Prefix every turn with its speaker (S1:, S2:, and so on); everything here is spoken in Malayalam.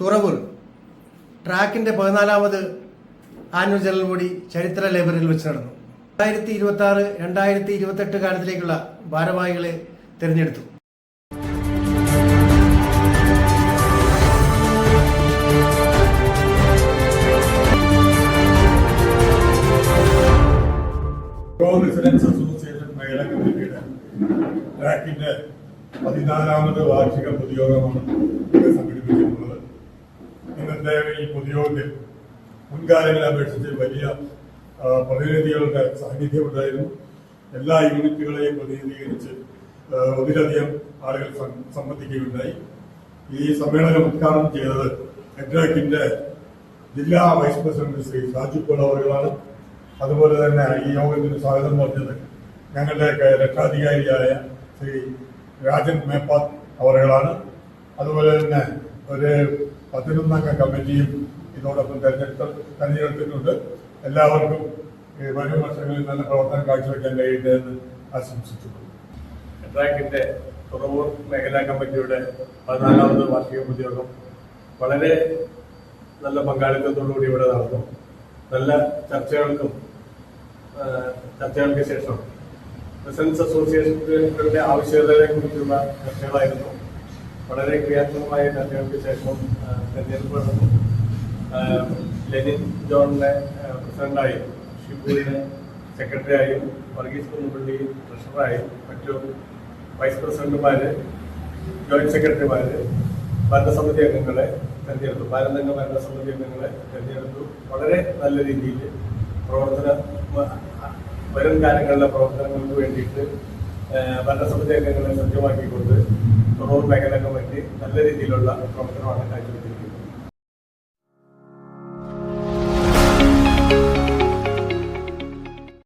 S1: തുറവൂർ ട്രാക്കിൻ്റെ 14ാമത് ആനുവൽ ജനറൽ ബോഡി ചരിത്ര ലൈബ്രറിയിൽ വെച്ച് നടന്നു. 2026-2028 കാലത്തിലേക്കുള്ള ഭാരവാഹികളെ തിരഞ്ഞെടുത്തു.
S2: റെസിഡൻസ് അസോസിയേഷൻ മേഖലാ കമ്മിറ്റിയുടെ ട്രാക്കിന്റെ 14ാമത് വാർഷിക പൊതുയോഗമാണ് ഇവിടെ സംഘടിപ്പിച്ചിട്ടുള്ളത്. ഇന്നത്തെ ഈ പൊതുയോഗത്തിൽ മുൻകാലങ്ങളെ അപേക്ഷിച്ച് വലിയ പ്രതിനിധികളുടെ സാന്നിധ്യം ഉണ്ടായിരുന്നു. എല്ലാ യൂണിറ്റുകളെയും പ്രതിനിധീകരിച്ച് ഒന്നിലധികം ആളുകൾ സംബന്ധിക്കുകയുണ്ടായി. ഈ സമ്മേളനം ഉദ്ഘാടനം ചെയ്തത് ട്രാക്കിന്റെ ജില്ലാ vice president Shri Shaju Paul അവറുകളാണ്. അതുപോലെ തന്നെ ഈ യോഗത്തിന് സ്വാഗതം പറഞ്ഞത് ഞങ്ങളുടെ രക്ഷാധികാരിയായ ശ്രീ രാജൻ മേപ്പാത്ത് അവറുകളാണ്. അതുപോലെ തന്നെ ഒരു 11 കമ്മിറ്റിയും ഇതോടൊപ്പം തെരഞ്ഞെടുത്തിട്ടുണ്ട്. എല്ലാവർക്കും വരും വർഷങ്ങളിൽ നല്ല പ്രവർത്തനം കാഴ്ചവെക്കാൻ കഴിയട്ടെ എന്ന് ആശംസിച്ചു.
S3: ട്രാക്കിന്റെ തുറവൂർ മേഖലാ കമ്മിറ്റിയുടെ 14ാമത് വാർഷിക പൊതുയോഗം വളരെ നല്ല പങ്കാളിത്തത്തോടുകൂടി ഇവിടെ നടന്നു. നല്ല ചർച്ചകൾക്ക് ശേഷം റെസിഡൻസ് അസോസിയേഷനുകളുടെ ആവശ്യകതകളെ കുറിച്ചുള്ള ചർച്ചകളായിരുന്നു. വളരെ ക്രിയാത്മകമായ ചർച്ചകൾക്ക് ശേഷം തെരഞ്ഞെടുപ്പ് നടന്നു. ലെനിൻ ജോണിനെ പ്രസിഡന്റായും ഷിബുവിനെ സെക്രട്ടറിയായും വർഗീസ് കുന്നുപള്ളി ട്രഷററായും മറ്റു വൈസ് പ്രസിഡന്റുമാര് ജോയിന്റ് സെക്രട്ടറിമാര് ഭരണസമിതി അംഗങ്ങളെ തെരഞ്ഞെടുത്തു. ഭാരതന്റെ ഭരണസമിതി അംഗങ്ങളെ തെരഞ്ഞെടുത്തു. വളരെ നല്ല രീതിയിൽ വരും കാലങ്ങളിലെ പ്രവർത്തനങ്ങൾക്ക് വേണ്ടിയിട്ട് ഭരണസമിതി അംഗങ്ങളെ സജ്ജമാക്കിക്കൊണ്ട് തുറവൂർ മേഖലാ കമ്മിറ്റി നല്ല രീതിയിലുള്ള പ്രവർത്തനമാണ് കാഴ്ചവെച്ചിരിക്കുന്നത്.